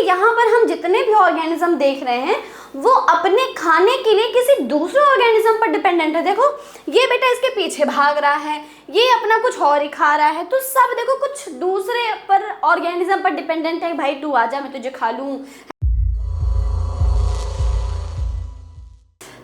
यहाँ पर हम जितने भी ऑर्गेनिज्म देख रहे हैं वो अपने खाने के लिए किसी दूसरे ऑर्गेनिज्म पर डिपेंडेंट है। देखो ये बेटा इसके पीछे भाग रहा है, ये अपना कुछ और ही खा रहा है, तो सब देखो कुछ दूसरे पर ऑर्गेनिज्म पर डिपेंडेंट है। भाई तू आजा मैं तुझे खा लूँ।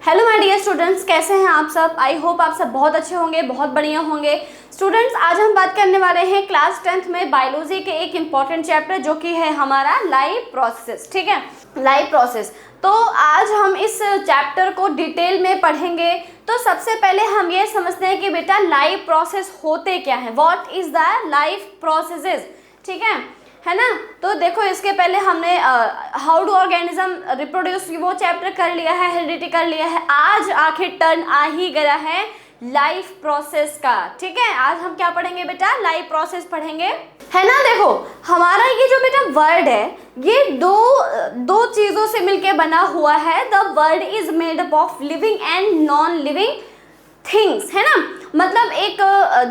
हेलो माय डियर स्टूडेंट्स, कैसे हैं आप सब? आई होप आप सब बहुत अच्छे होंगे, बहुत बढ़िया होंगे। स्टूडेंट्स आज हम बात करने वाले हैं क्लास 10th में बायोलॉजी के एक इम्पॉर्टेंट चैप्टर जो कि है हमारा लाइफ प्रोसेस। ठीक है, लाइफ प्रोसेस। तो आज हम इस चैप्टर को डिटेल में पढ़ेंगे। तो सबसे पहले हम ये समझते हैं कि बेटा लाइफ प्रोसेस होते क्या है, what is the life processes. ठीक है ना। तो देखो इसके पहले हमने हाउ डू ऑर्गेनिज्म रिप्रोड्यूस वो चैप्टर कर लिया है, हेरिडिटी कर लिया है। आज आखिर टर्न आ ही गया है लाइफ प्रोसेस का। ठीक है, आज हम क्या पढ़ेंगे बेटा? लाइफ प्रोसेस पढ़ेंगे, है ना। देखो हमारा ये जो बेटा वर्ड है ये दो चीजों से मिलके बना हुआ है। The word is made up of living and non living things, है ना। मतलब एक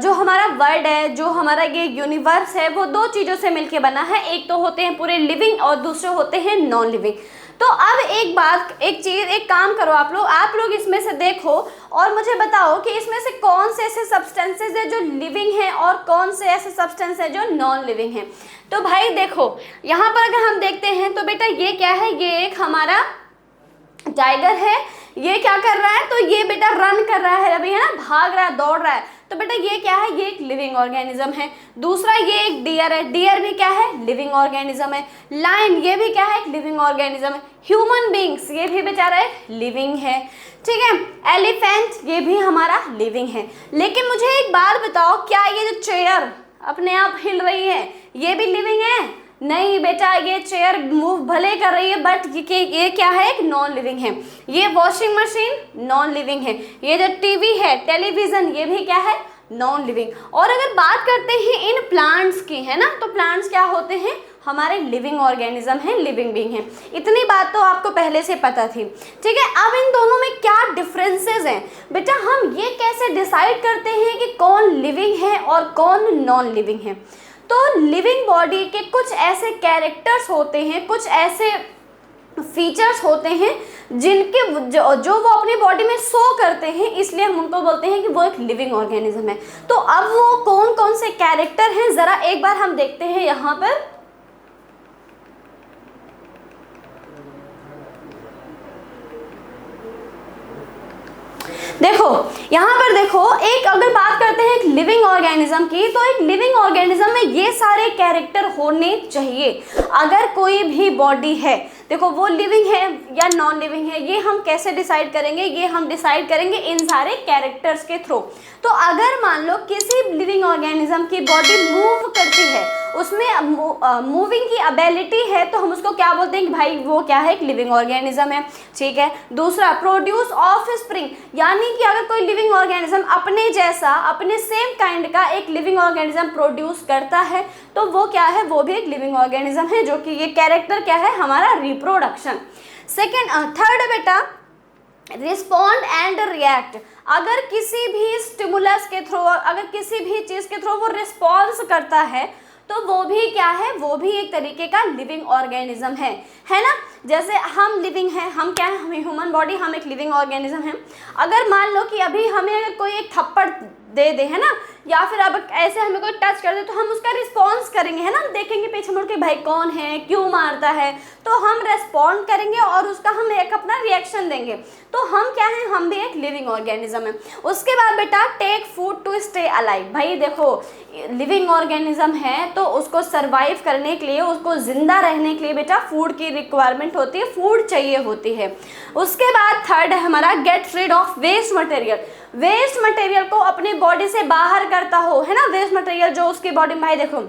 जो हमारा वर्ड है, जो हमारा ये यूनिवर्स है, वो दो चीज़ों से मिलके बना है। एक तो होते हैं पूरे लिविंग और दूसरे होते हैं नॉन लिविंग। तो अब एक काम करो आप लोग इसमें से देखो और मुझे बताओ कि इसमें से कौन से ऐसे सब्सटेंसेस है जो लिविंग हैं और कौन से ऐसे सब्सटेंस है जो नॉन लिविंग हैं। तो भाई देखो यहाँ पर अगर हम देखते हैं तो बेटा ये क्या है, ये एक हमारा टाइगर है। ये क्या कर रहा है? तो ये बेटा रन कर रहा है अभी, है ना, भाग रहा है, दौड़ रहा है। तो बेटा ये क्या है? ये एक लिविंग ऑर्गेनिज्म है। दूसरा ये एक डियर है, डियर भी क्या है? लिविंग ऑर्गेनिज्म है। लायन ये भी क्या है? एक लिविंग ऑर्गेनिज्म है। ह्यूमन बींग्स ये भी बेचारा एक लिविंग है। ठीक है, एलिफेंट ये भी हमारा लिविंग है। लेकिन मुझे एक बात बताओ, क्या ये जो चेयर अपने आप हिल रही है ये भी लिविंग है? नहीं बेटा, ये चेयर मूव भले कर रही है बट ये क्या है? एक नॉन लिविंग है। ये वॉशिंग मशीन नॉन लिविंग है। ये जो टीवी है, टेलीविजन, ये भी क्या है? Non living. और अगर बात करते हैं इन प्लांट्स की, है ना, तो प्लांट्स क्या होते हैं? हमारे लिविंग ऑर्गेनिज्म है, लिविंग बीइंग है। इतनी बात तो आपको पहले से पता थी। ठीक है, अब इन दोनों में क्या डिफरेंसेस हैं बेटा? हम ये कैसे डिसाइड करते हैं कि कौन लिविंग है और कौन नॉन लिविंग है? तो लिविंग बॉडी के कुछ ऐसे कैरेक्टर्स होते हैं, कुछ ऐसे फीचर्स होते हैं जिनके जो वो अपनी बॉडी में शो करते हैं, इसलिए हम उनको बोलते हैं कि वो एक लिविंग ऑर्गेनिज्म है। तो अब वो कौन कौन से कैरेक्टर हैं जरा एक बार हम देखते हैं यहाँ पर। देखो यहाँ पर देखो, एक अगर बात करते हैं एक लिविंग ऑर्गेनिज्म की, तो एक लिविंग ऑर्गेनिज्म में ये सारे कैरेक्टर होने चाहिए। अगर कोई भी बॉडी है, देखो वो लिविंग है या नॉन लिविंग है, ये हम कैसे डिसाइड करेंगे? ये हम डिसाइड करेंगे इन सारे कैरेक्टर्स के थ्रू। तो अगर मान लो किसी लिविंग ऑर्गेनिज्म की बॉडी मूव करती है, उसमें मूविंग की एबिलिटी है, तो हम उसको क्या बोलते हैं कि भाई वो क्या है? एक लिविंग ऑर्गेनिज्म है। ठीक है, दूसरा प्रोड्यूस ऑफ स्प्रिंग, यानी कि अगर कोई लिविंग ऑर्गेनिज्म अपने जैसा, अपने सेम काइंड का एक लिविंग ऑर्गेनिज्म प्रोड्यूस करता है तो वो क्या है? वो भी एक लिविंग ऑर्गेनिज्म है, जो कि ये कैरेक्टर क्या है? हमारा रिप्रोडक्शन। थर्ड बेटा रिस्पॉन्ड एंड रिएक्ट। अगर किसी भी स्टिमुलस के थ्रू, अगर किसी भी चीज के थ्रू वो रिस्पॉन्स करता है तो वो भी क्या है? वो भी एक तरीके का लिविंग ऑर्गेनिज्म है ना। जैसे हम लिविंग हैं, हम क्या है? हम ह्यूमन बॉडी, हम एक लिविंग ऑर्गेनिज्म है। अगर मान लो कि अभी हमें अगर कोई एक थप्पड़ दे दे, है ना, या फिर अब ऐसे हमें कोई टच कर दे, तो हम उसका रिस्पॉन्स करेंगे, है ना, देखेंगे पीछे मुड़ के भाई कौन है, क्यों मारता है, तो हम रेस्पॉन्ड करेंगे और उसका हम एक अपना रिएक्शन देंगे। तो हम क्या है? हम भी एक लिविंग ऑर्गेनिज्म है। उसके बाद बेटा take food to stay alive. भाई देखो लिविंग ऑर्गेनिज्म है तो उसको सर्वाइव करने के लिए, उसको जिंदा रहने के लिए बेटा फूड की रिक्वायरमेंट होती है, फूड चाहिए होती है। उसके बाद थर्ड है हमारा get rid of waste material. Waste material को अपनी बॉडी से बाहर करता हो, है ना, वेस्ट मटेरियल जो उसकी बॉडी में, भाई देखो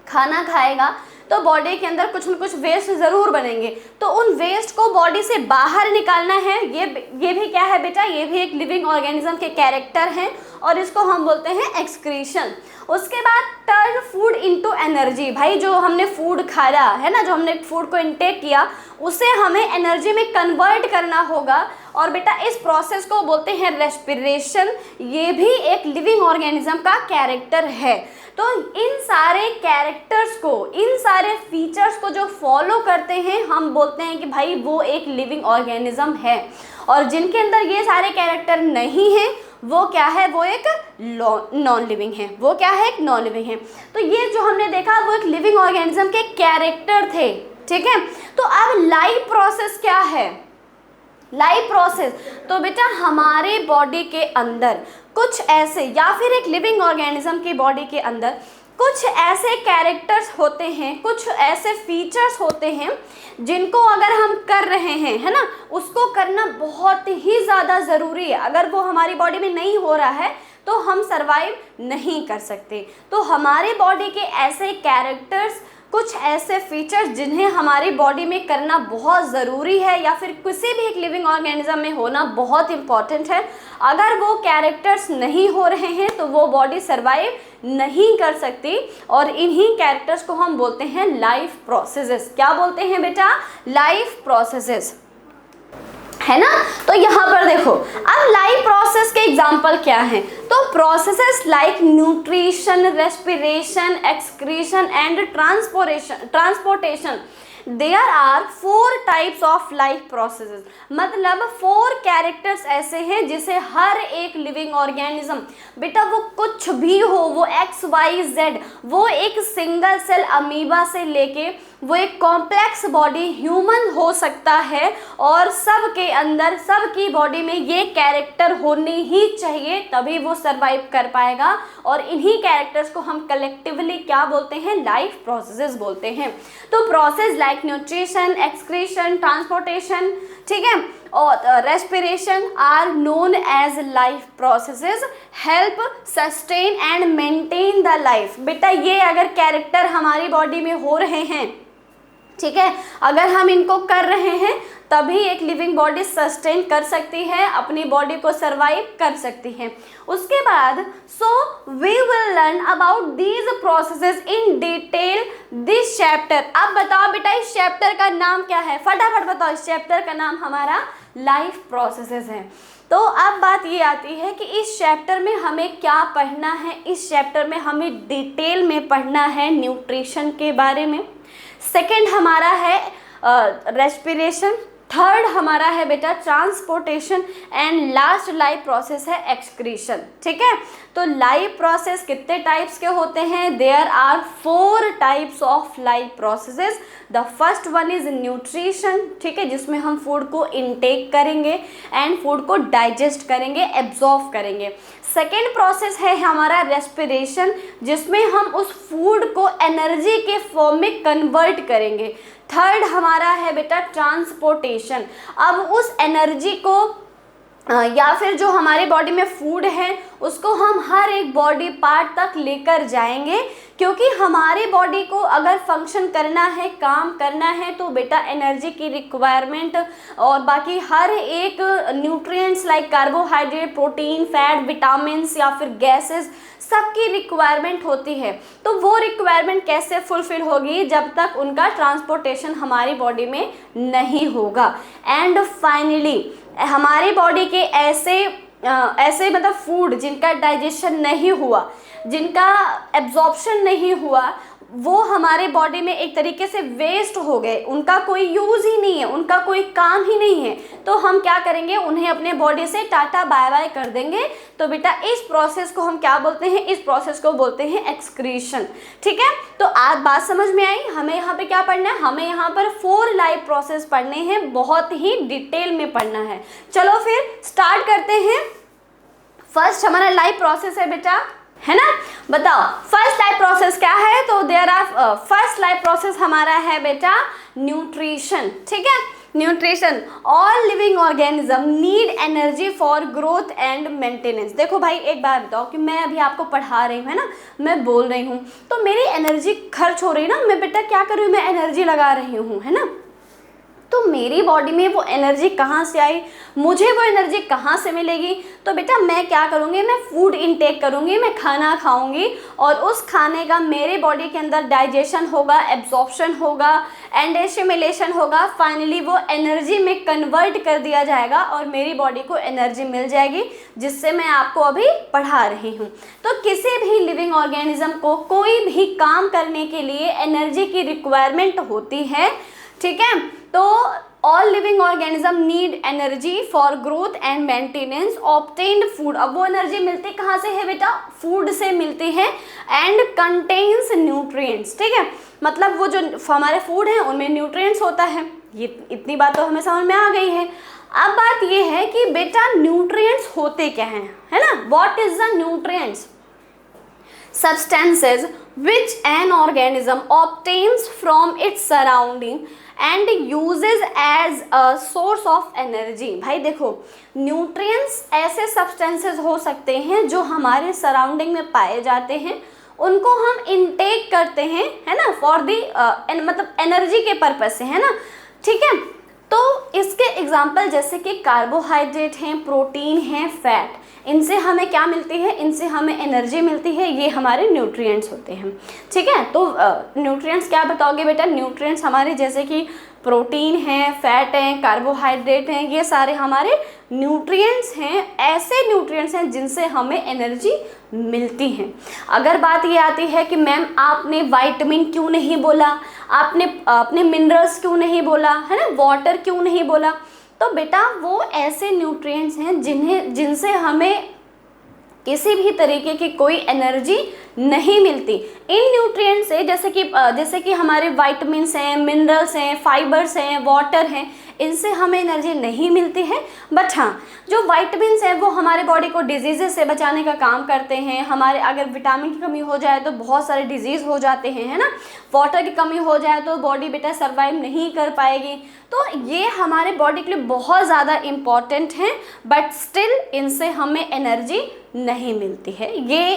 खाना खाएगा तो बॉडी के अंदर कुछ न कुछ वेस्ट ज़रूर बनेंगे, तो उन वेस्ट को बॉडी से बाहर निकालना है। ये भी क्या है बेटा? ये भी एक लिविंग ऑर्गेनिज्म के कैरेक्टर हैं और इसको हम बोलते हैं एक्सक्रीशन। उसके बाद टर्न फूड इनटू एनर्जी, भाई जो हमने फूड खाया है ना, जो हमने फूड को इनटेक किया उसे हमें एनर्जी में कन्वर्ट करना होगा। और बेटा इस प्रोसेस को बोलते हैं रेस्पिरेशन। ये भी एक लिविंग ऑर्गेनिज्म का कैरेक्टर है। तो इन सारे कैरेक्टर्स को, इन सारे फीचर्स को जो फॉलो करते हैं हम बोलते हैं कि भाई वो एक लिविंग ऑर्गेनिज्म है। और जिनके अंदर ये सारे कैरेक्टर नहीं है वो क्या है, वो एक नॉन लिविंग है। वो क्या है, एक नॉन लिविंग है। तो ये जो हमने देखा वो एक लिविंग ऑर्गेनिज्म के कैरेक्टर थे, ठीक है। तो अब लाइफ प्रोसेस क्या है, लाइफ प्रोसेस, तो बेटा हमारे बॉडी के अंदर कुछ ऐसे, या फिर एक लिविंग ऑर्गेनिज्म की बॉडी के अंदर कुछ ऐसे कैरेक्टर्स होते हैं, कुछ ऐसे फीचर्स होते हैं जिनको अगर हम कर रहे हैं, है ना, उसको करना बहुत ही ज़्यादा ज़रूरी है। अगर वो हमारी बॉडी में नहीं हो रहा है तो हम सरवाइव नहीं कर सकते। तो हमारे बॉडी के ऐसे कैरेक्टर्स, कुछ ऐसे फीचर्स जिन्हें हमारी बॉडी में करना बहुत ज़रूरी है, या फिर किसी भी एक लिविंग ऑर्गेनिज्म में होना बहुत इम्पॉर्टेंट है। अगर वो कैरेक्टर्स नहीं हो रहे हैं तो वो बॉडी सरवाइव नहीं कर सकती। और इन्हीं कैरेक्टर्स को हम बोलते हैं लाइफ प्रोसेसेस। क्या बोलते हैं बेटा, लाइफ प्रोसेसेस, है ना। तो यहाँ पर देखो अब लाइफ प्रोसेस के एग्जाम्पल क्या हैं, तो processes like nutrition, respiration, excretion and transportation, there are 4 types of life processes. मतलब 4 कैरेक्टर्स ऐसे हैं जिसे हर एक लिविंग ऑर्गेनिज्म, बेटा वो कुछ भी हो, वो XYZ, वो एक सिंगल सेल अमीबा से लेके वो एक कॉम्प्लेक्स बॉडी ह्यूमन हो सकता है, और सब के अंदर, सब की बॉडी में ये कैरेक्टर होने ही चाहिए, तभी वो सरवाइव कर पाएगा। और इन्हीं कैरेक्टर्स को हम कलेक्टिवली क्या बोलते हैं, लाइफ प्रोसेसेस बोलते हैं। तो process like nutrition, excretion, transportation, ठीक है, और respiration are known as life processes, help sustain and maintain the life. बेटा ये अगर कैरेक्टर हमारी बॉडी में हो रहे हैं, ठीक है, अगर हम इनको कर रहे हैं तभी एक लिविंग बॉडी सस्टेन कर सकती है, अपनी बॉडी को सरवाइव कर सकती है। उसके बाद so we will learn about these processes in detail this chapter. अब बताओ बेटा इस चैप्टर का नाम क्या है, फटाफट बताओ। इस चैप्टर का नाम हमारा लाइफ प्रोसेसेस है। तो अब बात ये आती है कि इस चैप्टर में हमें क्या पढ़ना है। इस चैप्टर में हमें डिटेल में पढ़ना है न्यूट्रिशन के बारे में, सेकंड हमारा है रेस्पिरेशन, थर्ड हमारा है बेटा transportation, and last life process है एक्सक्रीशन, ठीक है। तो लाइफ प्रोसेस कितने टाइप्स के होते हैं, there are 4 types of life processes. The first one is nutrition, ठीक है, जिसमें हम फूड को इनटेक करेंगे एंड फूड को डाइजेस्ट करेंगे, एब्जॉर्ब करेंगे। सेकेंड प्रोसेस है हमारा रेस्पिरेशन, जिसमें हम उस फूड को एनर्जी के फॉर्म में कन्वर्ट करेंगे। थर्ड हमारा है बेटा ट्रांसपोर्टेशन, अब उस एनर्जी को या फिर जो हमारे बॉडी में फूड है उसको हम हर एक बॉडी पार्ट तक लेकर जाएंगे, क्योंकि हमारे बॉडी को अगर फंक्शन करना है, काम करना है, तो बेटा एनर्जी की रिक्वायरमेंट और बाकी हर एक nutrients like carbohydrate, protein, fat, vitamins या फिर गैसेस, सबकी रिक्वायरमेंट होती है। तो वो रिक्वायरमेंट कैसे फुलफिल होगी, जब तक उनका ट्रांसपोर्टेशन हमारी बॉडी में नहीं होगा। एंड फाइनली हमारी बॉडी के ऐसे मतलब फूड जिनका डाइजेशन नहीं हुआ, जिनका एब्जॉर्प्शन नहीं हुआ, वो हमारे बॉडी में एक तरीके से वेस्ट हो गए, उनका कोई यूज़ ही नहीं है, उनका कोई काम ही नहीं है, तो हम क्या करेंगे, उन्हें अपने बॉडी से टाटा बाय बाय कर देंगे। तो बेटा इस प्रोसेस को हम क्या बोलते हैं, इस प्रोसेस को बोलते हैं एक्सक्रीशन, ठीक है। तो आज बात समझ में आई, हमें यहाँ पे क्या पढ़ना है, हमें यहाँ पर 4 लाइफ प्रोसेस पढ़ने हैं, बहुत ही डिटेल में पढ़ना है। चलो फिर स्टार्ट करते हैं। फर्स्ट हमारा लाइफ प्रोसेस है बेटा, है ना, बताओ फर्स्ट लाइफ प्रोसेस क्या है। तो there are first life process हमारा है बेटा न्यूट्रिशन, ठीक है। Nutrition, all living organism need energy for growth and maintenance. देखो भाई एक बार बताओ कि मैं अभी आपको पढ़ा रही हूँ, है ना, मैं बोल रही हूँ, तो मेरी एनर्जी खर्च हो रही है ना, मैं बेटा क्या कर रही हूँ, मैं एनर्जी लगा रही हूँ, है ना। तो मेरी बॉडी में वो एनर्जी कहाँ से आई, मुझे वो एनर्जी कहाँ से मिलेगी? तो बेटा मैं क्या करूँगी, मैं फूड इनटेक करूँगी, मैं खाना खाऊँगी और उस खाने का मेरे बॉडी के अंदर डाइजेशन होगा, एब्जॉर्प्शन होगा एंड एसिमिलेशन होगा। फाइनली वो एनर्जी में कन्वर्ट कर दिया जाएगा और मेरी बॉडी को एनर्जी मिल जाएगी, जिससे मैं आपको अभी पढ़ा रही हूँ। तो किसी भी लिविंग ऑर्गेनिज्म को कोई भी काम करने के लिए एनर्जी की रिक्वायरमेंट होती है, ठीक है। तो all living organism need energy for growth and maintenance obtained food. अब वो एनर्जी मिलती कहाँ से है बेटा? फूड से मिलती है एंड कंटेन्स न्यूट्रिएंट्स, ठीक है। मतलब वो जो हमारे फूड हैं उनमें न्यूट्रिएंट्स होता है। ये इतनी बात तो हमें समझ में आ गई है। अब बात ये है कि बेटा न्यूट्रिएंट्स होते क्या हैं, है ना? What is the nutrients? Substances which an organism obtains from its surrounding and uses as a source of energy। भाई देखो, न्यूट्रिएंट्स ऐसे सब्सटेंसेस हो सकते हैं जो हमारे सराउंडिंग में पाए जाते हैं, उनको हम इनटेक करते हैं, है ना, फॉर दी मतलब एनर्जी के पर्पज से, है ना, ठीक है। तो इसके एग्जाम्पल जैसे कि कार्बोहाइड्रेट हैं, प्रोटीन हैं, फैट, इनसे हमें क्या मिलती है? इनसे हमें एनर्जी मिलती है। ये हमारे न्यूट्रिएंट्स होते हैं, ठीक है। तो न्यूट्रिएंट्स क्या बताओगे बेटा? न्यूट्रिएंट्स हमारे जैसे कि प्रोटीन हैं, फैट हैं, कार्बोहाइड्रेट हैं, ये सारे हमारे न्यूट्रिएंट्स हैं, ऐसे न्यूट्रिएंट्स हैं जिनसे हमें एनर्जी मिलती है। अगर बात ये आती है कि मैम आपने विटामिन क्यों नहीं बोला, आपने मिनरल्स क्यों नहीं बोला, है ना, वाटर क्यों नहीं बोला, तो बेटा वो ऐसे न्यूट्रिएंट्स हैं जिनसे हमें किसी भी तरीके की कोई एनर्जी नहीं मिलती। इन न्यूट्रिएंट्स से जैसे कि हमारे विटामिन्स हैं, मिनरल्स हैं, फाइबर्स हैं, वाटर हैं, इनसे हमें एनर्जी नहीं मिलती है। बट हाँ, जो विटामिन्स हैं वो हमारे बॉडी को डिजीज़ से बचाने का काम करते हैं। हमारे अगर विटामिन की कमी हो जाए तो बहुत सारे डिजीज़ हो जाते हैं, है ना। वाटर की कमी हो जाए तो बॉडी बेटा सर्वाइव नहीं कर पाएगी। तो ये हमारे बॉडी के लिए बहुत ज़्यादा इम्पॉर्टेंट हैं, बट स्टिल इनसे हमें एनर्जी नहीं मिलती है। ये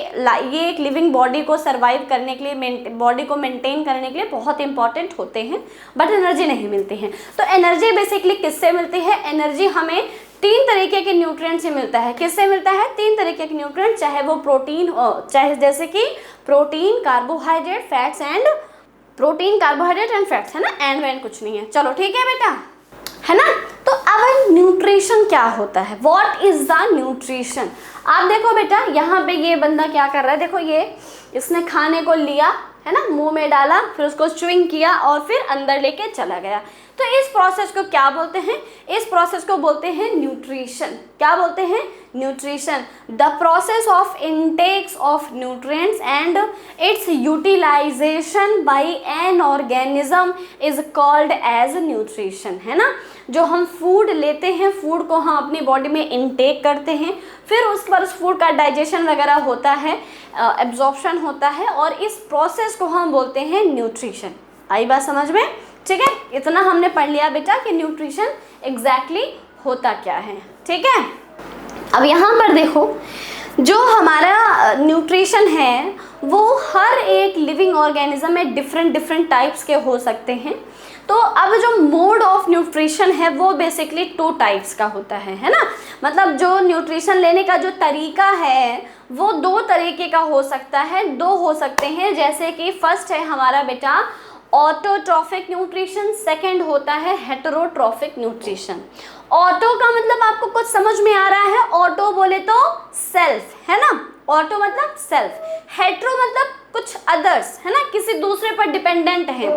एक लिविंग बॉडी को सर्वाइव करने के लिए, बॉडी को मेंटेन करने के लिए बहुत इंपॉर्टेंट होते हैं, बट एनर्जी नहीं मिलती है। तो एनर्जी बेसिकली किससे मिलती है? एनर्जी हमें 3 तरीके के न्यूट्रिएंट से मिलता है। किससे मिलता है? 3 तरीके के न्यूट्रिएंट, चाहे वो प्रोटीन, चाहे जैसे कि protein, carbohydrate, fats and protein, carbohydrate and fats, है ना, एंड कुछ नहीं है। चलो ठीक है बेटा, है ना। तो अब न्यूट्रिशन क्या होता है? What is the nutrition? आप देखो बेटा, यहाँ पे ये बंदा क्या कर रहा है, देखो ये इसने खाने को लिया, है ना, मुंह में डाला, फिर उसको च्युइंग किया और फिर अंदर लेके चला गया। तो इस प्रोसेस को क्या बोलते हैं? इस प्रोसेस को बोलते हैं न्यूट्रिशन। क्या बोलते हैं? Nutrition. The process of intakes of nutrients and its utilisation by an organism is called as nutrition, है ना। जो हम फूड लेते हैं, फूड को हम अपनी बॉडी में इनटेक करते हैं, फिर उस पर उस फूड का डाइजेशन वगैरह होता है, एब्जॉर्प्शन होता है, और इस प्रोसेस को हम बोलते हैं न्यूट्रिशन। आई बात समझ में? ठीक है, इतना हमने पढ़ लिया बेटा कि न्यूट्रिशन एग्जैक्टली होता क्या है, ठीक है। अब यहाँ पर देखो, जो हमारा न्यूट्रिशन है वो हर एक लिविंग ऑर्गेनिज्म में डिफरेंट टाइप्स के हो सकते हैं। तो अब जो मोड ऑफ न्यूट्रिशन है वो बेसिकली 2 टाइप्स का होता है ना। मतलब जो न्यूट्रिशन लेने का जो तरीका है वो 2 तरीके का हो सकता है, 2 हो सकते हैं। जैसे कि फर्स्ट है हमारा बेटा ऑटोट्रॉफिक न्यूट्रिशन, सेकंड होता है हेटेरोट्रॉफिक न्यूट्रिशन। ऑटो का मतलब आपको कुछ समझ में आ रहा है? ऑटो बोले तो सेल्फ, है ना, ऑटो मतलब सेल्फ। हेट्रो मतलब कुछ अदर्स, है ना, किसी दूसरे पर डिपेंडेंट है।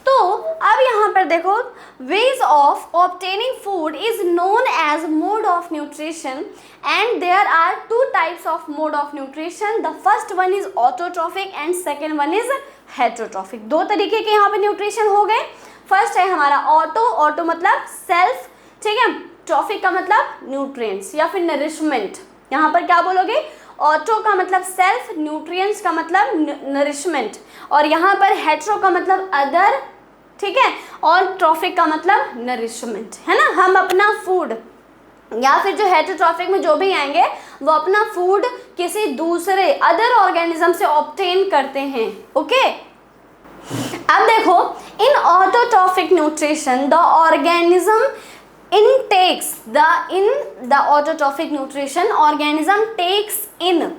तो अब यहाँ पर देखो, ways of obtaining food is known as mode of nutrition and there are 2 types of mode of nutrition. The first one is autotrophic and second one is heterotrophic. 2 तरीके के यहाँ पे न्यूट्रिशन हो गए। फर्स्ट है हमारा ऑटो, ऑटो मतलब self, ठीक है। ट्रॉफिक का मतलब न्यूट्रिएंट्स या फिर नरिशमेंट। यहाँ पर क्या बोलोगे? ऑटो का मतलब सेल्फ, न्यूट्रिएंट्स का मतलब नरिशमेंट, और यहाँ पर हेट्रो का मतलब अदर, ठीक है, और ट्रॉफिक का मतलब नरिशमेंट, है ना। हम अपना फूड या फिर जो हेटेरोट्रॉफिक में जो भी आएंगे वो अपना फूड किसी दूसरे अदर ऑर्गेनिज्म से ऑब्टेन करते हैं, ओके। अब देखो, in autotrophic autotrophic nutrition, the organism intakes the autotrophic nutrition, organism takes in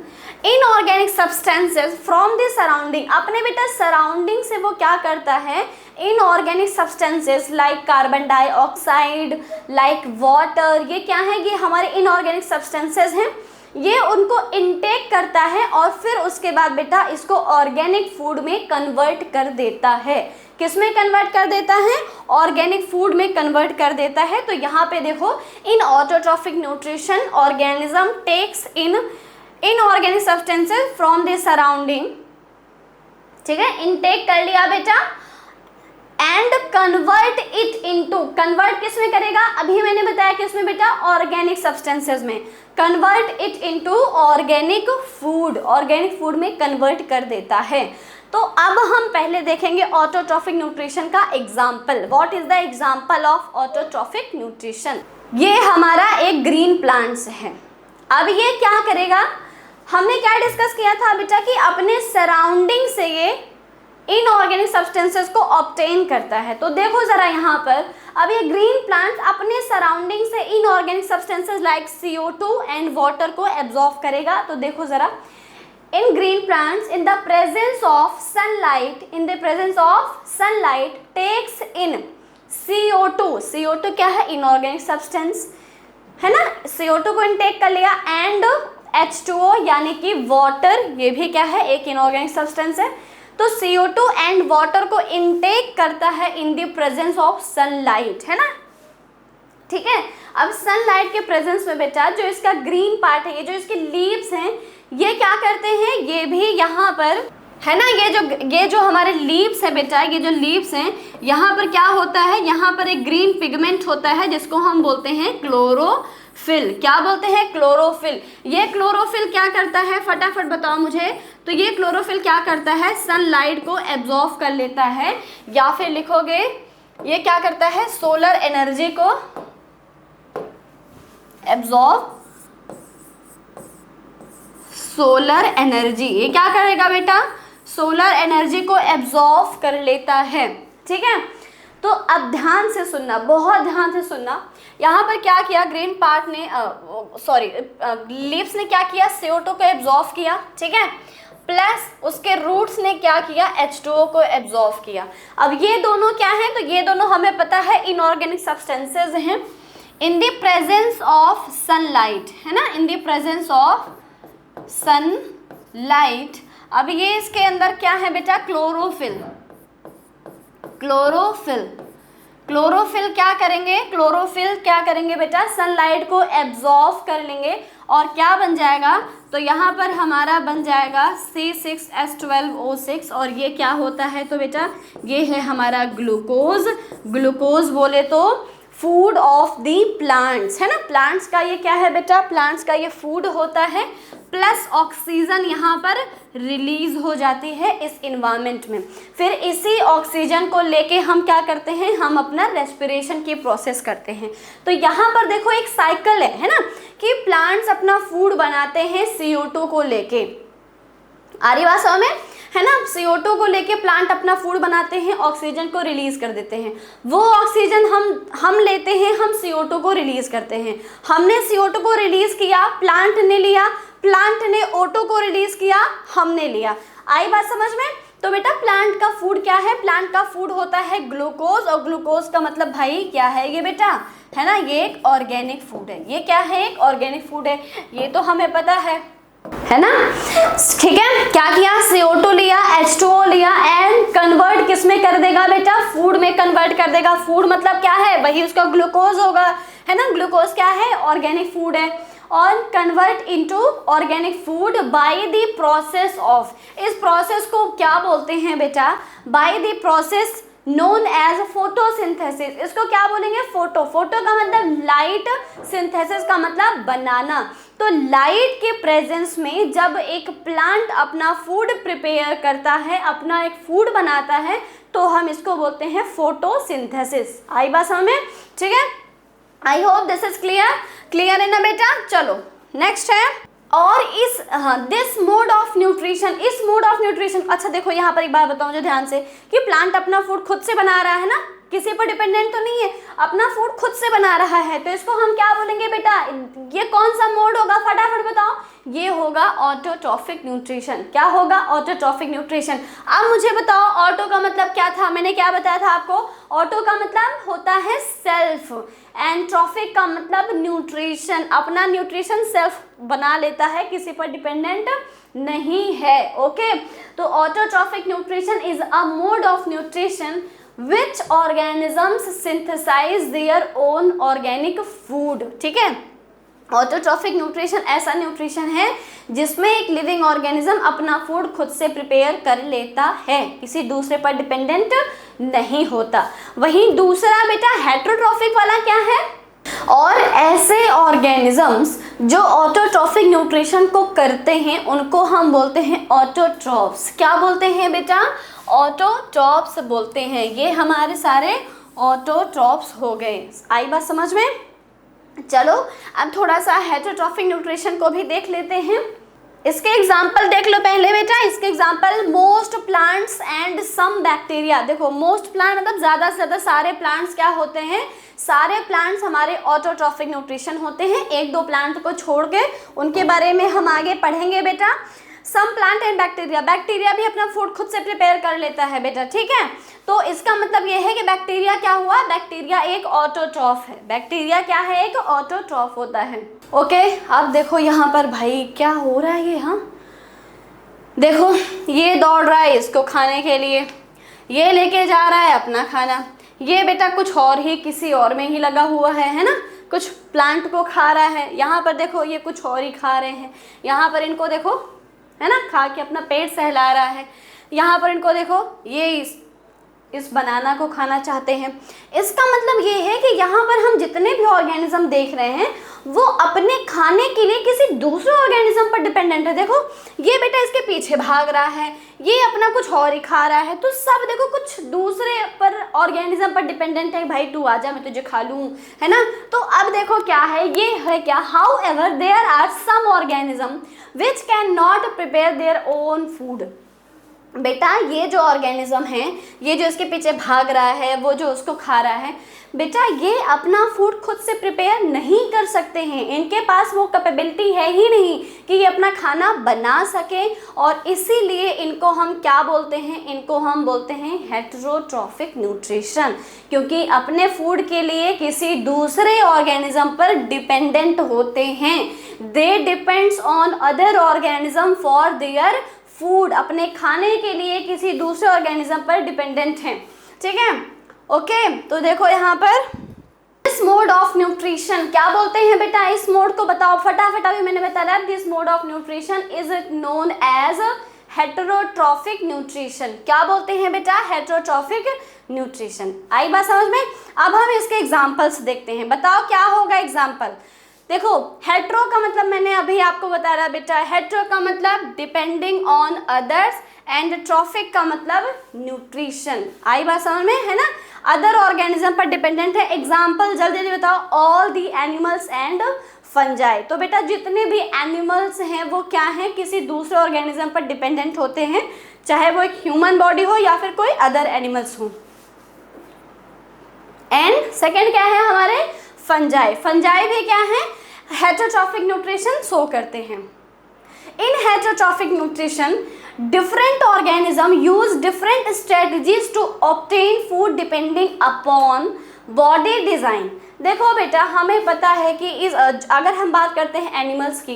inorganic substances from the surrounding. अपने बेटा सराउंडिंग से वो क्या करता है, inorganic substances like carbon dioxide, like water, ये क्या है, ये हमारे इनऑर्गेनिक सब्सटेंसेस हैं, ये उनको इनटेक करता है और फिर उसके बाद बेटा इसको ऑर्गेनिक फूड में कन्वर्ट कर देता है। किस में कन्वर्ट कर देता है, ऑर्गेनिक फूड में कन्वर्ट कर देता है। तो यहाँ पे देखो, in autotrophic nutrition organism takes in inorganic substances from the surrounding, ठीक है, इनटेक कर लिया बेटा, and convert it into, convert किस में करेगा, अभी मैंने बताया कि उसमें बेटा ऑर्गेनिक सब्सटेंसेस में, convert it into organic food, organic food में कन्वर्ट कर देता है। तो अब हम पहले देखेंगे ऑटोट्रॉफिक न्यूट्रिशन का example. What is the example of autotrophic nutrition? ये हमारा एक ग्रीन प्लांट्स है। अब ये क्या करेगा, हमने क्या डिस्कस किया था बेटा कि अपने सराउंडिंग से ये इनऑर्गेनिक सब्सटेंसेस को ऑब्टेन करता है। तो देखो जरा यहाँ पर, अब ये ग्रीन प्लांट अपने सराउंडिंग से inorganic substances like CO2 and water को एब्जॉर्ब करेगा। तो देखो जरा, in green plants in the presence of sunlight, in the presence of sunlight takes in CO2, CO2 क्या है, इनऑर्गेनिक सब्सटेंस है ना, CO2 को इनटेक कर लिया, एंड H2O यानी कि वाटर, ये भी क्या है, एक इनऑर्गेनिक सब्सटेंस है। तो CO2 एंड वाटर को इनटेक करता है इन द प्रेजेंस ऑफ सनलाइट, है ना, ठीक है। अब सनलाइट के प्रेजेंस में बेटा जो इसका ग्रीन पार्ट है, ये जो इसके लीव्स हैं, ये क्या करते हैं, ये भी यहाँ पर है ना, ये जो हमारे लीव्स है बेटा, ये जो लीव्स हैं, यहाँ पर क्या होता है, यहाँ पर एक ग्रीन पिगमेंट होता है जिसको हम बोलते हैं क्लोरोफिल। क्या बोलते हैं, क्लोरोफिल। ये क्लोरोफिल क्या करता है, फटाफट बताओ मुझे। तो ये क्लोरोफिल क्या करता है, सनलाइट को एब्जॉर्ब कर लेता है, या फिर लिखोगे ये क्या करता है, सोलर एनर्जी को एब्जॉर्ब, सोलर एनर्जी, ये क्या करेगा बेटा, सोलर एनर्जी को एब्जॉर्ब कर लेता है, ठीक है। तो अब ध्यान से सुनना, बहुत ध्यान से सुनना। यहाँ पर क्या किया, ग्रीन पार्ट ने लीव्स ने क्या किया, CO2 को एब्जॉर्ब किया, ठीक है, प्लस उसके रूट्स ने क्या किया, H2O को एब्जॉर्ब किया। अब ये दोनों क्या है, तो ये दोनों हमें पता है इनऑर्गेनिक सब्सटेंसेज हैं इन द प्रेजेंस ऑफ सनलाइट, है ना, इन द प्रेजेंस ऑफ सनलाइट। अब ये इसके अंदर क्या है बेटा, क्लोरोफिल, क्लोरोफिल, क्लोरोफिल क्या करेंगे, क्लोरोफिल क्या करेंगे बेटा, सनलाइट को एब्जॉर्ब कर लेंगे और क्या बन जाएगा, तो यहाँ पर हमारा बन जाएगा C6H12O6, और ये क्या होता है, तो बेटा ये है हमारा ग्लूकोज। ग्लूकोज बोले तो फूड ऑफ दी प्लांट्स, है ना, प्लांट्स का ये क्या है बेटा, प्लांट्स का ये फूड होता है, प्लस ऑक्सीजन यहाँ पर रिलीज हो जाती है इस इन्वायरमेंट में। फिर इसी ऑक्सीजन को लेके हम क्या करते हैं, हम अपना रेस्पिरेशन की प्रोसेस करते हैं। तो यहाँ पर देखो एक साइकिल है ना, कि प्लांट्स अपना फूड बनाते हैं CO2 को लेके, आ रही बात समझ में, है ना, CO2 को लेके प्लांट अपना फूड बनाते हैं, ऑक्सीजन को रिलीज कर देते हैं। वो ऑक्सीजन हम लेते हैं, हम CO2 को रिलीज करते हैं। हमने CO2 को रिलीज किया, प्लांट ने लिया, प्लांट ने O2 को रिलीज किया, हमने लिया। आई बात समझ में। तो बेटा प्लांट का फूड क्या है, प्लांट का फूड होता है ग्लूकोज, और ग्लूकोज का मतलब भाई क्या है ये बेटा, है ना, ये एक ऑर्गेनिक फूड है। ये क्या है, एक ऑर्गेनिक फूड है, ये तो हमें पता है ना, ठीक है। क्या किया, CO2 लिया, H2O लिया, एंड कन्वर्ट किस में कर देगा बेटा, फूड में कन्वर्ट कर देगा। फूड मतलब क्या है, वही उसका ग्लूकोज होगा, है ना, ग्लूकोज क्या है, ऑर्गेनिक फूड है, और convert into organic food by the process of, इस प्रोसेस को क्या बोलते हैं बेटा, by the process known as photosynthesis. इसको क्या बोलेंगे, फोटो का मतलब लाइट, सिंथेसिस का मतलब बनाना। तो लाइट के प्रेजेंस में जब एक प्लांट अपना फूड प्रिपेयर करता है, अपना एक फूड बनाता है, तो हम इसको बोलते हैं फोटोसिंथेसिस। आई बात समझ में, ठीक है। I hope this is clear है ना बेटा। चलो नेक्स्ट है, और इस दिस मोड ऑफ न्यूट्रिशन, इस मोड ऑफ न्यूट्रिशन, अच्छा देखो यहाँ पर एक बात बताऊँ जो ध्यान से, कि प्लांट अपना फूड खुद से बना रहा है ना, किसी पर डिपेंडेंट तो नहीं है, अपना फूड खुद से बना रहा है, तो इसको हम क्या बोलेंगे बेटा, ये कौन सा मोड होगा, फटाफट बताओ, ये होगा ऑटोट्रॉफिक न्यूट्रिशन। क्या होगा, ऑटोट्रॉफिक न्यूट्रिशन। अब मुझे बताओ ऑटो का मतलब क्या था, मैंने क्या बताया था आपको, ऑटो का मतलब होता है सेल्फ, एंड ट्रॉफिक का मतलब न्यूट्रिशन, अपना न्यूट्रिशन सेल्फ बना लेता है, किसी पर डिपेंडेंट नहीं है। ओके, तो autotrophic nutrition is a mode of nutrition which organisms synthesize their own organic food। ठीक है, ऑटोट्रॉफिक न्यूट्रिशन ऐसा न्यूट्रिशन है जिसमें एक लिविंग ऑर्गेनिज्म अपना फूड खुद से प्रिपेयर कर लेता है, किसी दूसरे पर डिपेंडेंट नहीं होता। वहीं दूसरा बेटा हेटेरोट्रॉफिक वाला क्या है, और ऐसे ऑर्गेनिजम्स जो ऑटोट्रॉफिक न्यूट्रिशन को करते हैं उनको हम बोलते हैं ऑटोट्रॉफ्स। क्या बोलते हैं बेटा, ऑटोट्रॉफ्स बोलते हैं। ये हमारे सारे ऑटोट्रॉफ्स हो गए। आई बात समझ में? चलो अब थोड़ा सा हेटेरोट्रॉफिक न्यूट्रिशन को भी देख लेते हैं। इसके एग्जाम्पल देख लो पहले बेटा, इसके example most plants and some bacteria. देखो मोस्ट प्लांट मतलब ज़्यादा से ज़्यादा सारे प्लांट्स क्या होते हैं, सारे प्लांट्स हमारे ऑटोट्रॉफिक न्यूट्रिशन होते हैं, एक दो प्लांट को छोड़ के, उनके बारे में हम आगे पढ़ेंगे बेटा। Some plant and bacteria, bacteria भी अपना फूड खुद से प्रिपेयर कर लेता है बेटा। ठीक है, तो इसका मतलब ये है कि बैक्टीरिया क्या हुआ, बैक्टीरिया एक ऑटोट्रॉफ है। बैक्टीरिया क्या है, एक ऑटोट्रॉफ होता है। ओके, अब देखो यहाँ पर भाई क्या हो रहा है, ये हाँ देखो ये दौड़ रहा है इसको खाने के लिए, ये लेके जा रहा है अपना खाना, ये बेटा कुछ और ही किसी और में ही लगा हुआ है ना, कुछ प्लांट को खा रहा है। यहाँ पर देखो ये कुछ और ही खा रहे हैं, यहाँ पर इनको देखो है ना, खा के अपना पेट सहला रहा है। यहाँ पर इनको देखो ये इस बनाना को खाना चाहते हैं। इसका मतलब ये है कि यहाँ पर हम जितने भी ऑर्गेनिज्म देख रहे हैं वो अपने खाने के लिए किसी दूसरे ऑर्गेनिज्म पर डिपेंडेंट है। देखो ये बेटा इसके पीछे भाग रहा है, ये अपना कुछ और ही खा रहा है, तो सब देखो कुछ दूसरे पर ऑर्गेनिज्म पर डिपेंडेंट है। भाई तू आजा मैं तुझे खा लूँ, है ना। तो अब देखो क्या है, ये है क्या, however there are some organism which can not prepare their own food. बेटा ये जो ऑर्गेनिज्म है, ये जो इसके पीछे भाग रहा है, वो जो उसको खा रहा है, बेटा ये अपना फूड खुद से प्रिपेयर नहीं कर सकते हैं, इनके पास वो कैपेबिलिटी है ही नहीं कि ये अपना खाना बना सके, और इसीलिए इनको हम क्या बोलते हैं, इनको हम बोलते हैं हेटेरोट्रॉफिक न्यूट्रिशन, क्योंकि अपने फूड के लिए किसी दूसरे ऑर्गेनिज्म पर डिपेंडेंट होते हैं। They depends on other organism for their food, अपने खाने के लिए किसी दूसरे ऑर्गेनिज्म पर डिपेंडेंट हैं। ठीक है, ओके, तो देखो यहाँ पर इस मोड ऑफ न्यूट्रिशन क्या बोलते हैं बेटा, इस मोड को बताओ फटाफट। अभी मैंने बताया this mode of nutrition is known as heterotrophic nutrition. क्या बोलते हैं बेटा, हेटेरोट्रॉफिक न्यूट्रिशन। आई बात समझ में? अब हम इसके एग्जाम्पल्स देखते हैं, बताओ क्या होगा एग्जाम्पल। देखो हेट्रो का मतलब मैंने अभी आपको बता रहा बेटा, हेट्रो का मतलब depending on others, and trophic का मतलब न्यूट्रिशन। आई बात समझ में, है ना। अदर ऑर्गेनिज्म पर डिपेंडेंट है। एग्जाम्पल जल्दी जल्दी बताओ, all the animals and fungi. तो बेटा जितने भी एनिमल्स हैं वो क्या हैं, किसी दूसरे ऑर्गेनिज्म पर डिपेंडेंट होते हैं, चाहे वो एक ह्यूमन बॉडी हो या फिर कोई अदर एनिमल्स हो। एंड सेकेंड क्या है हमारे, फंजाई। फंजाई भी क्या है, हेटेरोट्रॉफिक न्यूट्रिशन शो करते हैं। In heterotrophic nutrition different organism use different strategies to obtain food depending upon body design. देखो बेटा हमें पता है कि अगर हम बात करते हैं एनिमल्स की,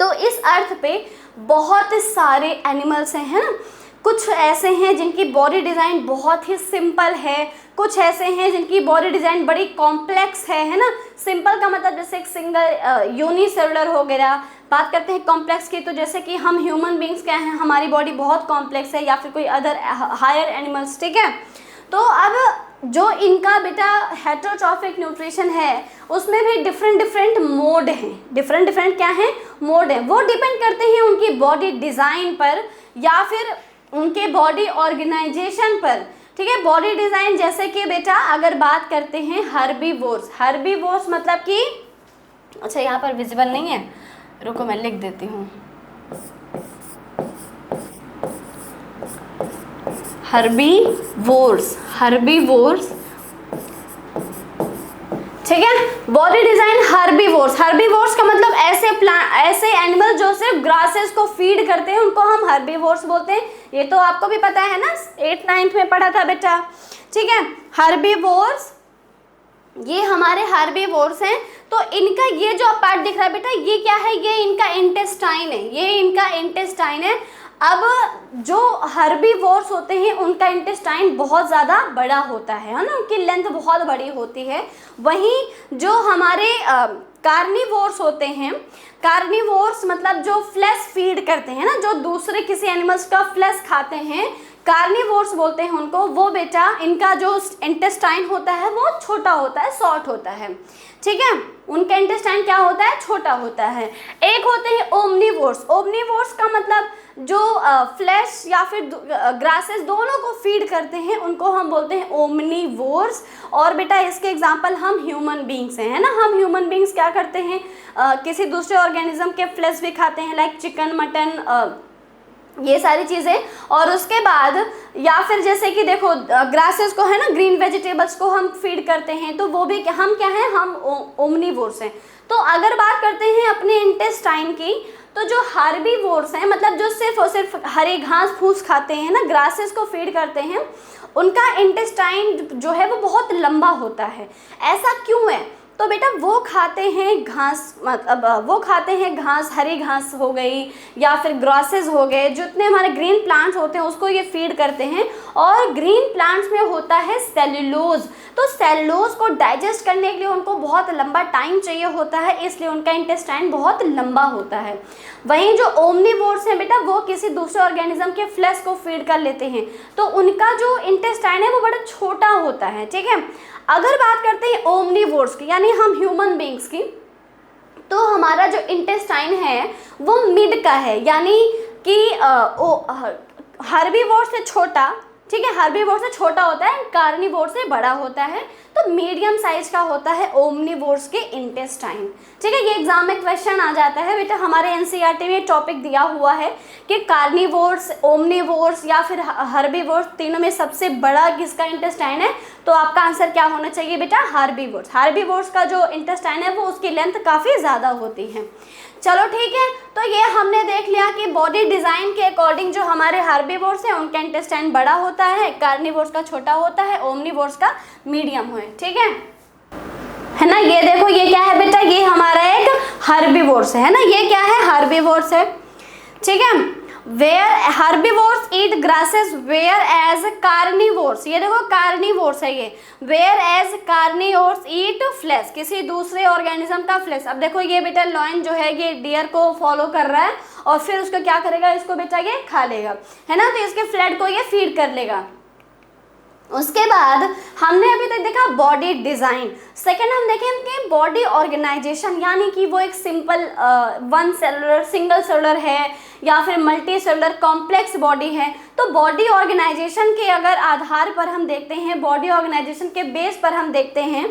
तो इस अर्थ पे बहुत सारे एनिमल्स हैं, है ना। कुछ ऐसे हैं जिनकी बॉडी डिज़ाइन बहुत ही सिंपल है, कुछ ऐसे हैं जिनकी बॉडी डिज़ाइन बड़ी कॉम्प्लेक्स है ना। सिंपल का मतलब जैसे एक सिंगल यूनिसेलुलर हो गया। बात करते हैं कॉम्प्लेक्स की, तो जैसे कि हम ह्यूमन बींग्स क्या हैं, हमारी बॉडी बहुत कॉम्प्लेक्स है, या फिर कोई अदर हायर एनिमल्स। ठीक है, तो अब जो इनका बेटा हेटेरोट्रॉफिक न्यूट्रिशन है उसमें भी डिफरेंट मोड हैं। डिफरेंट क्या हैं, मोड हैं। वो डिपेंड करते हैं उनकी बॉडी डिज़ाइन पर या फिर उनके बॉडी ऑर्गेनाइजेशन पर। ठीक है, बॉडी डिज़ाइन जैसे कि बेटा अगर बात करते हैं हर्बीवोर्स। हर्बीवोर्स मतलब कि, अच्छा यहाँ पर विजिबल नहीं है, रुको मैं लिख देती हूँ। हर्बीवोर्स, हर्बीवोर्स, ठीक है। बॉडी डिजाइन हर्बीवोर्स, हर्बीवोर्स का मतलब ऐसे एनिमल जो सिर्फ ग्रासेस को फीड करते हैं उनको हम हर्बीवोर्स बोलते हैं। ये तो आपको भी पता है ना, 8th 9th में पढ़ा था बेटा, ठीक है। हर्बीवोर्स, ये हमारे हर्बीवोर्स हैं। तो इनका ये जो पार्ट दिख रहा है बेटा, ये क्या है, ये इनका इंटेस्टाइन है, ये इनका इंटेस्टाइन है। अब जो हर्बीवोर्स होते हैं उनका इंटेस्टाइन बहुत ज़्यादा बड़ा होता है ना, उनकी लेंथ बहुत बड़ी होती है। वहीं जो हमारे कार्निवोर्स होते हैं, कार्निवोर्स मतलब जो फ्लैश फीड करते हैं ना, जो दूसरे किसी एनिमल्स का फ्लैश खाते हैं, कार्निवोर्स बोलते हैं उनको। वो बेटा इनका जो इंटेस्टाइन होता है वो छोटा होता है, शॉर्ट होता है, ठीक है। उनका इंटेस्टाइन क्या होता है, छोटा होता है। एक होते हैं ओमनीवोर्स, ओमनीवोर्स का मतलब जो फ्लैश या फिर ग्रासेस दोनों को फीड करते हैं उनको हम बोलते हैं ओमनीवोर्स। और बेटा इसके एग्जांपल हम ह्यूमन बींग्स हैं, है ना। हम ह्यूमन बींग्स क्या करते हैं, किसी दूसरे ऑर्गेनिज्म के फ्लैश भी खाते हैं, लाइक चिकन, मटन, ये सारी चीज़ें। और उसके बाद या फिर जैसे कि देखो ग्रासेस को, है ना, ग्रीन वेजिटेबल्स को हम फीड करते हैं, तो वो भी हम क्या हैं, हम ओमनीवोर्स हैं। तो अगर बात करते हैं अपने इंटेस्टाइन की, तो जो हार्बीवोर्स हैं, मतलब जो सिर्फ और सिर्फ हरे घास फूस खाते हैं ना, ग्रासेस को फीड करते हैं, उनका इंटेस्टाइन जो है वो बहुत लंबा होता है। ऐसा क्यों है, तो बेटा वो खाते हैं घास, मतलब वो खाते हैं घास, हरी घास हो गई या फिर ग्रासेस हो गए, जितने हमारे ग्रीन प्लांट्स होते हैं उसको ये फीड करते हैं। और ग्रीन प्लांट्स में होता है सेल्यूलोज, तो सेल्यूलोज को डाइजेस्ट करने के लिए उनको बहुत लंबा टाइम चाहिए होता है, इसलिए उनका इंटेस्टाइन बहुत लंबा होता है। वहीं जो ओमनीवोर्स हैं बेटा, वो किसी दूसरे ऑर्गेनिज्म के फ्लैश को फीड कर लेते हैं, तो उनका जो इंटेस्टाइन है वो बड़ा छोटा होता है, ठीक है। अगर बात करते हैं ओमनीवोर्स की, यानी हम ह्यूमन बींग्स की, तो हमारा जो इंटेस्टाइन है वो मिड का है, यानी कि हर्बीवोर से छोटा, ठीक है, हर्बीवोर से छोटा होता है, कार्निवोर से बड़ा होता है। तो मीडियम साइज का होता है ओमनीवोर्स के इंटेस्टाइन, ठीक है। ये एग्जाम में क्वेश्चन आ जाता है बेटा, हमारे एनसीईआरटी में टॉपिक दिया हुआ है कि कार्निवोर्स, ओमनीवोर्स या फिर हर्बीवोर्स, तीनों में सबसे बड़ा किसका इंटेस्टाइन है, तो आपका आंसर क्या होना चाहिए बेटा, हार्बीवोर्स। हार्बीवोर्स का जो इंटेस्टाइन है वो उसकी लेंथ काफ़ी ज़्यादा होती है। चलो ठीक है, तो ये हमने देख लिया कि बॉडी डिज़ाइन के अकॉर्डिंग जो हमारे हार्बीवोर्स हैं उनका इंटेस्टाइन बड़ा होता है, कार्निवोर्स का छोटा होता है, ओमनीवोर्स का मीडियम है, ठीक है ना। ये देखो ये क्या है बेटा, ये हमारा एक हार्बीवोर्स है ना, ये क्या है, हार्बीवोर्स है, ठीक है। Where herbivores eat grasses where as carnivores, ये देखो कार्निवोर्स है ये, where as carnivores eat flesh, किसी दूसरे ऑर्गेनिज्म का फ्लैश। अब देखो ये बेटा लॉयन जो है ये डियर को फॉलो कर रहा है और फिर उसको क्या करेगा, इसको बेटा ये खा लेगा, है ना, तो इसके फ्लैट को ये फीड कर लेगा। उसके बाद हमने अभी तक देखा बॉडी डिज़ाइन। सेकेंड हम देखें कि बॉडी ऑर्गेनाइजेशन, यानी कि वो एक simple one cellular, single cellular है या फिर मल्टी सेलुलर कॉम्प्लेक्स बॉडी है। तो बॉडी ऑर्गेनाइजेशन के अगर आधार पर हम देखते हैं, बॉडी ऑर्गेनाइजेशन के बेस पर हम देखते हैं,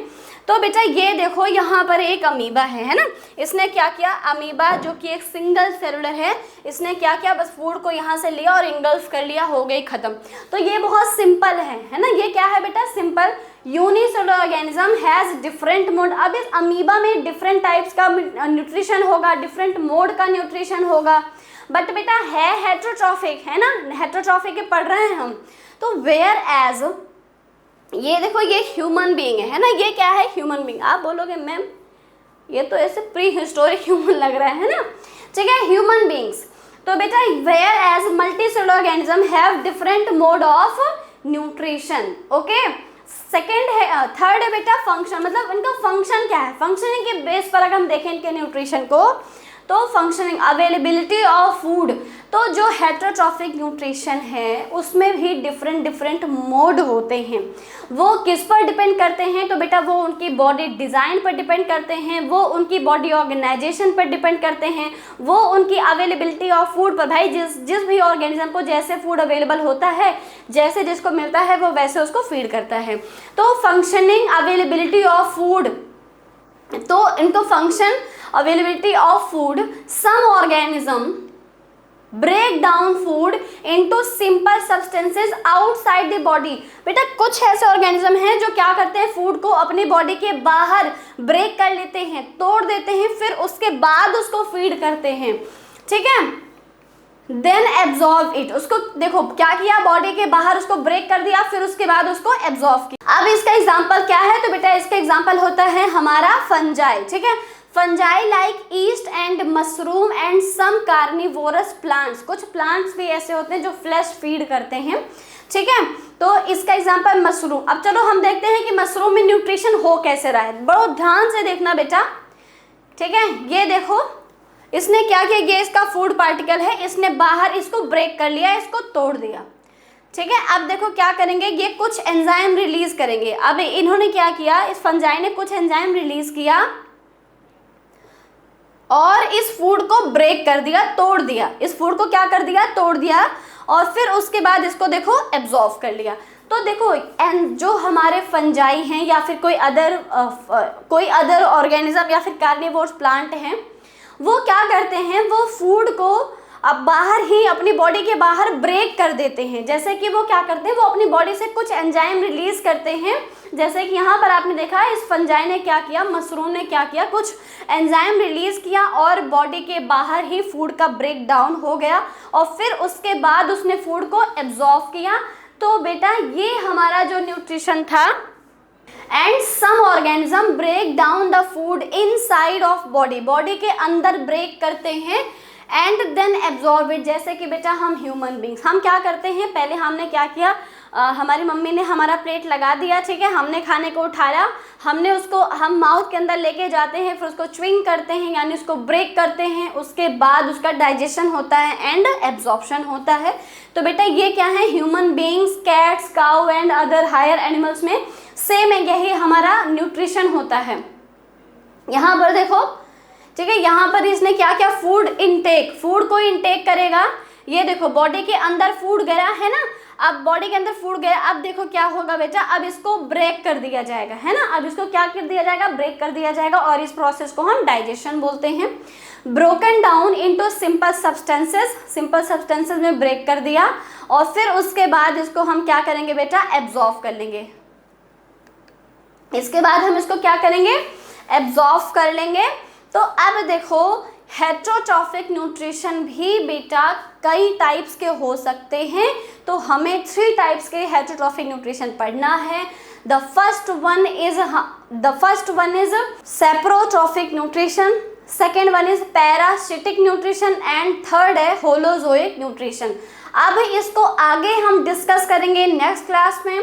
तो बेटा ये देखो यहाँ पर एक अमीबा है ना, इसने क्या किया, अमीबा जो कि एक सिंगल सेलुलर है, इसने क्या किया, बस फूड को यहाँ से लिया और इंगल्फ कर लिया, हो गई खत्म। तो ये बहुत सिंपल है ना, ये क्या है बेटा, simple unicellular organism has different mode. अब इस अमीबा में डिफरेंट टाइप्स का न्यूट्रिशन होगा, डिफरेंट मोड का न्यूट्रिशन होगा, बट बेटा है हेट्रोट्रॉफिक, है ना, हेट्रोट्रॉफिक पढ़ रहे हैं हम। तो वेयर एज ये देखो ये ह्यूमन बीइंग है ना, ये क्या है, ह्यूमन बीइंग। आप बोलोगे मैम ये तो ऐसे प्री हिस्टोरिक ह्यूमन लग रहा है ना, ठीक है, ह्यूमन बीइंग्स। तो बेटा whereas multi cellular organism have different mode of nutrition, okay. Second है, थर्ड है बेटा फंक्शन, मतलब इनका फंक्शन क्या है, फंक्शनिंग के बेस पर अगर हम देखें इनके न्यूट्रिशन को, तो फंक्शनिंग, अवेलेबिलिटी ऑफ फूड, तो जो हेट्रोट्रॉफिक न्यूट्रिशन है उसमें भी डिफरेंट मोड होते हैं। वो किस पर डिपेंड करते हैं, तो बेटा वो उनकी बॉडी डिज़ाइन पर डिपेंड करते हैं, वो उनकी बॉडी ऑर्गेनाइजेशन पर डिपेंड करते हैं, वो उनकी अवेलेबिलिटी ऑफ फूड पर। भाई जिस भी ऑर्गेनिज्म को जैसे फूड अवेलेबल होता है, जैसे जिसको मिलता है वो वैसे उसको फीड करता है। तो फंक्शनिंग, अवेलेबिलिटी ऑफ फूड, तो इनको function, availability of food, some organism, break down food into simple substances outside the body. बेटा कुछ ऐसे ऑर्गेनिज्म हैं जो क्या करते हैं, फूड को अपनी बॉडी के बाहर ब्रेक कर लेते हैं, तोड़ देते हैं, फिर उसके बाद उसको फीड करते हैं, ठीक है। देन एब्जॉर्ब इट, उसको देखो क्या किया, बॉडी के बाहर उसको ब्रेक कर दिया, फिर उसके बाद उसको एब्जॉर्ब किया। अब इसका एग्जांपल क्या है, तो बेटा इसका एग्जांपल होता है हमारा फंजाई, ठीक है। Fungi like yeast and mushroom and some carnivorous plants, कुछ प्लांट्स भी ऐसे होते हैं जो फ्लैश फीड करते हैं, ठीक है। तो इसका एग्जांपल मशरूम। अब चलो हम देखते हैं कि मशरूम में न्यूट्रिशन हो कैसे रहा है, बहुत ध्यान से देखना बेटा, ठीक है। ये देखो इसने क्या किया, ये इसका फूड पार्टिकल है, इसने बाहर इसको ब्रेक कर लिया, इसको तोड़ दिया, ठीक है। अब देखो क्या करेंगे, ये कुछ एंजाइम रिलीज करेंगे। अब इन्होंने क्या किया, इस फंजाई ने कुछ एंजाइम रिलीज किया और इस फूड को ब्रेक कर दिया, तोड़ दिया, इस फूड को क्या कर दिया, तोड़ दिया, और फिर उसके बाद इसको देखो एब्जॉर्ब कर लिया। तो देखो जो हमारे फंजाई हैं या फिर कोई अदर ऑर्गेनिज्म या फिर कार्निवोरस प्लांट हैं, वो क्या करते हैं, वो फूड को अब बाहर ही अपनी बॉडी के बाहर ब्रेक कर देते हैं। जैसे कि वो क्या करते हैं, वो अपनी बॉडी से कुछ एंजाइम रिलीज करते हैं, जैसे कि यहाँ पर आपने देखा इस फंजाई ने क्या किया, मशरूम ने क्या किया, कुछ एंजाइम रिलीज किया और बॉडी के बाहर ही फूड का ब्रेक डाउन हो गया और फिर उसके बाद उसने फूड को एब्जॉर्ब किया। तो बेटा ये हमारा जो न्यूट्रिशन था, and some organism break down the food inside of body, body के अंदर ब्रेक करते हैं एंड देन एब्जॉर्ब इट। जैसे कि बेटा हम ह्यूमन बींग्स, हम क्या करते हैं, पहले हमने क्या किया, हमारी मम्मी ने हमारा प्लेट लगा दिया, ठीक है, हमने खाने को उठाया, हमने उसको हम माउथ के अंदर लेके जाते हैं, फिर उसको च्विंग करते हैं यानी उसको ब्रेक करते हैं, उसके बाद उसका डाइजेशन होता है एंड एब्जॉर्प्शन होता है। तो बेटा ये क्या है, human beings, cats, cow and other higher animals में सेम है, यही हमारा न्यूट्रिशन होता है। यहाँ पर देखो, ठीक है, यहाँ पर इसने क्या किया, फूड इनटेक, फूड को इनटेक करेगा। ये देखो बॉडी के अंदर फूड गया है ना, अब बॉडी के अंदर फूड गया, अब देखो क्या होगा बेटा, अब इसको ब्रेक कर दिया जाएगा, है ना, अब इसको क्या कर दिया जाएगा, ब्रेक कर दिया जाएगा, और इस प्रोसेस को हम डाइजेशन बोलते हैं। Broken down into simple substances, simple substances में ब्रेक कर दिया और फिर उसके बाद इसको हम क्या करेंगे बेटा, एब्जॉर्ब कर लेंगे। इसके बाद हम इसको क्या करेंगे, एब्जॉर्ब कर लेंगे। तो अब देखो हेटेरोट्रॉफिक न्यूट्रिशन भी बेटा कई टाइप्स के हो सकते हैं, तो हमें 3 टाइप्स के हेटेरोट्रॉफिक न्यूट्रिशन पढ़ना है। The first one is saprotrophic nutrition, second one is parasitic nutrition and third है होलोजोइक न्यूट्रिशन। अब इसको आगे हम डिस्कस करेंगे नेक्स्ट क्लास में,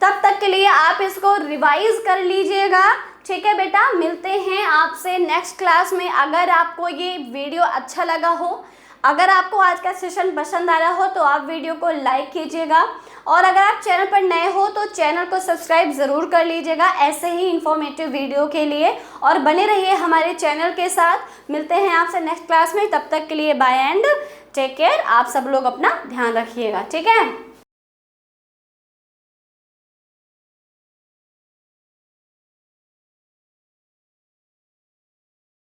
तब तक के लिए आप इसको रिवाइज कर लीजिएगा, ठीक है बेटा। मिलते हैं आपसे नेक्स्ट क्लास में। अगर आपको ये वीडियो अच्छा लगा हो, अगर आपको आज का सेशन पसंद आ रहा हो तो आप वीडियो को लाइक कीजिएगा, और अगर आप चैनल पर नए हो तो चैनल को सब्सक्राइब ज़रूर कर लीजिएगा ऐसे ही इंफॉर्मेटिव वीडियो के लिए, और बने रहिए हमारे चैनल के साथ। मिलते हैं आपसे नेक्स्ट क्लास में, तब तक के लिए बाय एंड टेक केयर। आप सब लोग अपना ध्यान रखिएगा, ठीक है।